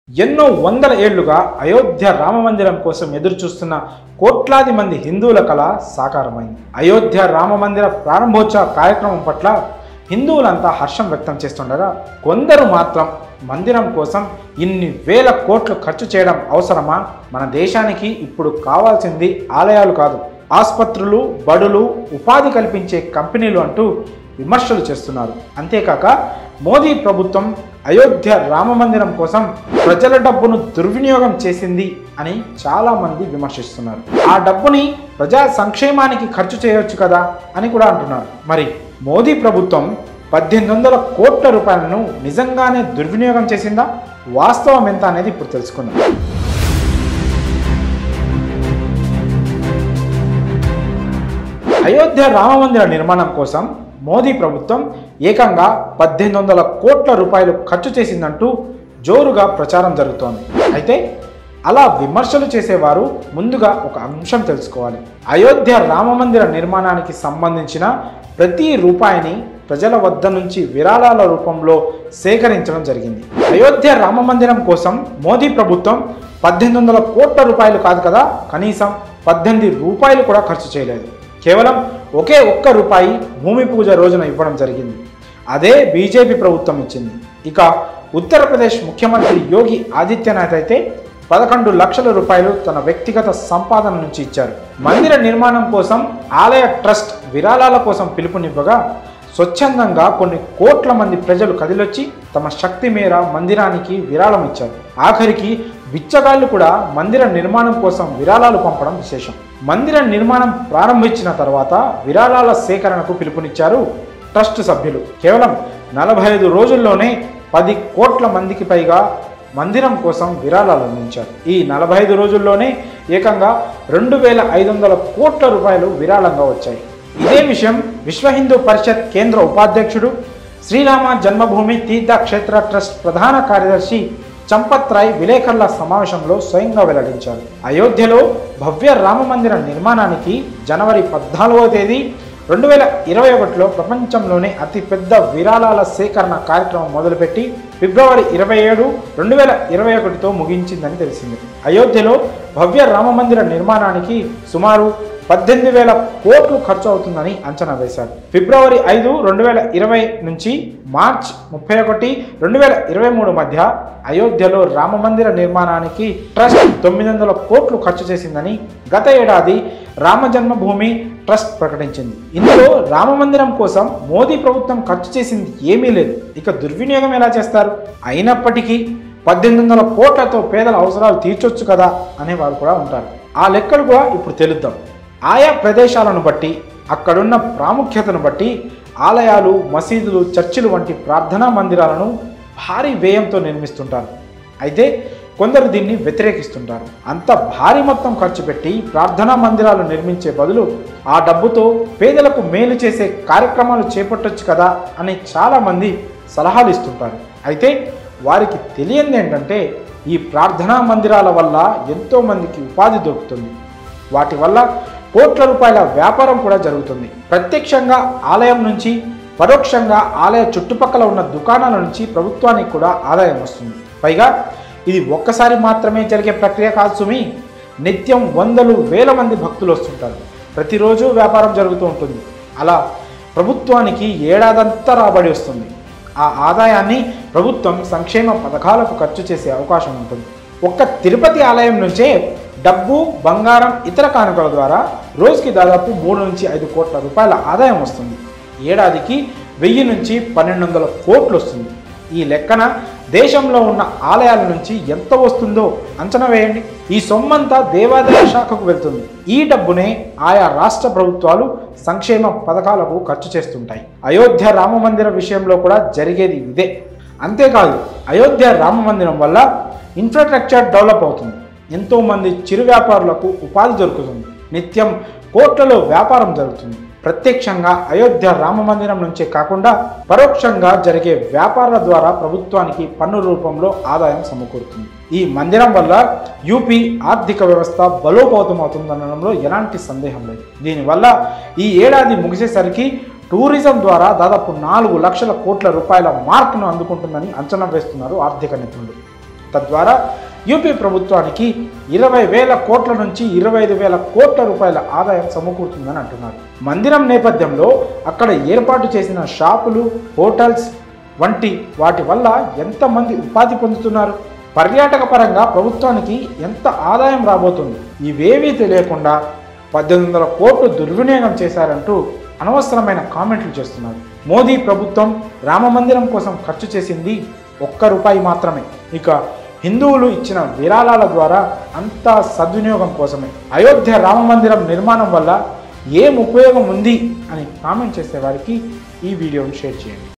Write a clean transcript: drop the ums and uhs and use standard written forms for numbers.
ఎన్నో వందల ఏళ్లుగా అయోధ్య రామమందిరం కోసం ఎదురు చూస్తున్న కోట్లాది మంది హిందువుల కళ సాకారమైంది. అయోధ్య రామమందిర ప్రారంభోత్సవ కార్యక్రమం పట్ల హిందువులంతా హర్షం వ్యక్తం చేస్తుండగా, కొందరు మాత్రం మందిరం కోసం ఇన్ని వేల కోట్లు ఖర్చు చేయడం అవసరమా? మన దేశానికి ఇప్పుడు కావాల్సింది ఆలయాలు కాదు, ఆసుపత్రులు, బడులు, ఉపాధి కల్పించే కంపెనీలు అంటూ విమర్శలు చేస్తున్నారు. అంతేకాక మోదీ ప్రభుత్వం అయోధ్య రామమందిరం కోసం ప్రజల డబ్బును దుర్వినియోగం చేసింది అని చాలామంది విమర్శిస్తున్నారు. ఆ డబ్బుని ప్రజా సంక్షేమానికి ఖర్చు చేయొచ్చు కదా అని కూడా అంటున్నారు. మరి మోదీ ప్రభుత్వం 1800 కోట్ల రూపాయలను నిజంగానే దుర్వినియోగం చేసిందా? వాస్తవం ఎంత అనేది ఇప్పుడు తెలుసుకుందాం. అయోధ్య రామమందిర నిర్మాణం కోసం మోదీ ప్రభుత్వం ఏకంగా 1800 కోట్ల రూపాయలు ఖర్చు చేసిందంటూ జోరుగా ప్రచారం జరుగుతోంది. అయితే అలా విమర్శలు చేసేవారు ముందుగా ఒక అంశం తెలుసుకోవాలి. అయోధ్య రామమందిర నిర్మాణానికి సంబంధించిన ప్రతి రూపాయిని ప్రజల వద్ద నుంచి విరాళాల రూపంలో సేకరించడం జరిగింది. అయోధ్య రామమందిరం కోసం మోదీ ప్రభుత్వం 1800 కోట్ల రూపాయలు కాదు కదా, కనీసం 18 రూపాయలు కూడా ఖర్చు చేయలేదు. కేవలం ఒకే ఒక్క రూపాయి భూమి పూజ రోజున ఇవ్వడం జరిగింది. అదే బీజేపీ ప్రభుత్వం ఇచ్చింది. ఇక ఉత్తరప్రదేశ్ ముఖ్యమంత్రి యోగి ఆదిత్యనాథ్ అయితే 11 లక్షల రూపాయలు తన వ్యక్తిగత సంపాదన నుంచి ఇచ్చారు. మందిర నిర్మాణం కోసం ఆలయ ట్రస్ట్ విరాళాల కోసం పిలుపునివ్వగా, స్వచ్ఛందంగా కొన్ని కోట్ల మంది ప్రజలు కదిలొచ్చి తమ శక్తి మేర మందిరానికి విరాళం ఇచ్చారు. ఆఖరికి బిచ్చగాళ్లు కూడా మందిర నిర్మాణం కోసం విరాళాలు పంపడం విశేషం. మందిర నిర్మాణం ప్రారంభించిన తర్వాత విరాళాల సేకరణకు పిలుపునిచ్చారు ట్రస్ట్ సభ్యులు. కేవలం 45 రోజుల్లోనే 10 కోట్ల మందికి పైగా మందిరం కోసం విరాళాలు అందించారు. ఈ 45 రోజుల్లోనే ఏకంగా 2500 కోట్ల రూపాయలు విరాళంగా వచ్చాయి. ఇదే విషయం విశ్వ హిందూ పరిషత్ కేంద్ర ఉపాధ్యక్షుడు, శ్రీరామ జన్మభూమి తీర్థ క్షేత్ర ట్రస్ట్ ప్రధాన కార్యదర్శి చంపత్ రాయ్ విలేకరుల సమావేశంలో స్వయంగా వెల్లడించారు. అయోధ్యలో భవ్య రామమందిర నిర్మాణానికి జనవరి 14వ తేదీ 2021లో ప్రపంచంలోనే అతిపెద్ద విరాళాల సేకరణ కార్యక్రమం మొదలుపెట్టి ఫిబ్రవరి 27, 2021తో ముగించిందని తెలిసింది. అయోధ్యలో భవ్య రామమందిర నిర్మాణానికి సుమారు 18,000 కోట్లు ఖర్చు అవుతుందని అంచనా వేశారు. ఫిబ్రవరి 5, 2020 నుంచి మార్చ్ 31, 2023 మధ్య అయోధ్యలో రామమందిర నిర్మాణానికి ట్రస్ట్ 900 కోట్లు ఖర్చు చేసిందని గత ఏడాది రామ జన్మభూమి ట్రస్ట్ ప్రకటించింది. ఇందులో రామమందిరం కోసం మోదీ ప్రభుత్వం ఖర్చు చేసింది ఏమీ లేదు. ఇక దుర్వినియోగం ఎలా చేస్తారు? అయినప్పటికీ 1800 కోట్లతో పేదల అవసరాలు తీర్చొచ్చు కదా అనేవారు కూడా ఉంటారు. ఆ లెక్కలు కూడా ఇప్పుడు తెలుద్దాం. ఆయా ప్రదేశాలను బట్టి, అక్కడున్న ప్రాముఖ్యతను బట్టి ఆలయాలు, మసీదులు, చర్చిలు వంటి ప్రార్థనా మందిరాలను భారీ వ్యయంతో నిర్మిస్తుంటారు. అయితే కొందరు దీన్ని వ్యతిరేకిస్తుంటారు. అంత భారీ మొత్తం ఖర్చు పెట్టి ప్రార్థనా మందిరాలు నిర్మించే బదులు ఆ డబ్బుతో పేదలకు మేలు చేసే కార్యక్రమాలు చేపట్టొచ్చు కదా అని చాలామంది సలహాలు ఇస్తుంటారు. అయితే వారికి తెలియంది ఏంటంటే, ఈ ప్రార్థనా మందిరాల వల్ల ఎంతోమందికి ఉపాధి దొరుకుతుంది. వాటి వల్ల కోట్ల రూపాయల వ్యాపారం కూడా జరుగుతుంది. ప్రత్యక్షంగా ఆలయం నుంచి, పరోక్షంగా ఆలయ చుట్టుపక్కల ఉన్న దుకాణాల నుంచి ప్రభుత్వానికి కూడా ఆదాయం వస్తుంది. పైగా ఇది ఒక్కసారి మాత్రమే జరిగే ప్రక్రియ కాదు సుమి. నిత్యం వందలు వేల మంది భక్తులు వస్తుంటారు. ప్రతిరోజు వ్యాపారం జరుగుతూ ఉంటుంది. అలా ప్రభుత్వానికి ఏడాదంతా రాబడి వస్తుంది. ఆ ఆదాయాన్ని ప్రభుత్వం సంక్షేమ పథకాలకు ఖర్చు చేసే అవకాశం ఉంటుంది. ఒక్క తిరుపతి ఆలయం నుంచే డబ్బు, బంగారం, ఇతర కానుకల ద్వారా రోజుకి దాదాపు 3 నుంచి 5 కోట్ల రూపాయల ఆదాయం వస్తుంది. ఏడాదికి 1000 నుంచి 1200 కోట్లు వస్తుంది. ఈ లెక్కన దేశంలో ఉన్న ఆలయాల నుంచి ఎంత వస్తుందో అంచనా వేయండి. ఈ సొమ్మంతా దేవాదాయ శాఖకు వెళ్తుంది. ఈ డబ్బునే ఆయా రాష్ట్ర ప్రభుత్వాలు సంక్షేమ పథకాలకు ఖర్చు చేస్తుంటాయి. అయోధ్య రామమందిర విషయంలో కూడా జరిగేది ఇదే. అంతేకాదు, అయోధ్య రామమందిరం వల్ల ఇన్ఫ్రాస్ట్రక్చర్ డెవలప్ అవుతుంది. ఎంతోమంది చిరు వ్యాపారులకు ఉపాధి దొరుకుతుంది. నిత్యం కోట్లలో వ్యాపారం జరుగుతుంది. ప్రత్యక్షంగా అయోధ్య రామమందిరం నుంచే కాకుండా పరోక్షంగా జరిగే వ్యాపారాల ద్వారా ప్రభుత్వానికి పన్ను రూపంలో ఆదాయం సమకూరుతుంది. ఈ మందిరం వల్ల యూపీ ఆర్థిక వ్యవస్థ బలోపేతమవుతుందనడంలో ఎలాంటి సందేహం లేదు. దీనివల్ల ఈ ఏడాది ముగిసేసరికి టూరిజం ద్వారా దాదాపు 4 లక్షల కోట్ల రూపాయల మార్కును అందుకుంటుందని అంచనా వేస్తున్నారు ఆర్థిక నిపుణులు. తద్వారా యూపీ ప్రభుత్వానికి 20,000 కోట్ల నుంచి 25,000 కోట్ల రూపాయల ఆదాయం సమకూరుతుందని అంటున్నారు. మందిరం నేపథ్యంలో అక్కడ ఏర్పాటు చేసిన షాపులు, హోటల్స్ వంటి వాటి వల్ల ఎంతమంది ఉపాధి పొందుతున్నారు, పర్యాటక పరంగా ప్రభుత్వానికి ఎంత ఆదాయం రాబోతుంది, ఇవేవీ తెలియకుండా 1,800 కోట్లు దుర్వినియోగం చేశారంటూ అనవసరమైన కామెంట్లు చేస్తున్నారు. మోదీ ప్రభుత్వం రామ మందిరం కోసం ఖర్చు చేసింది ₹1 మాత్రమే. ఇక హిందువులు ఇచ్చిన విరాళాల ద్వారా అంతా సద్వినియోగం కోసమే. అయోధ్య రామ మందిరం నిర్మాణం వల్ల ఏం ఉపయోగం ఉంది అని కామెంట్ చేసే వారికి ఈ వీడియోను షేర్ చేయండి.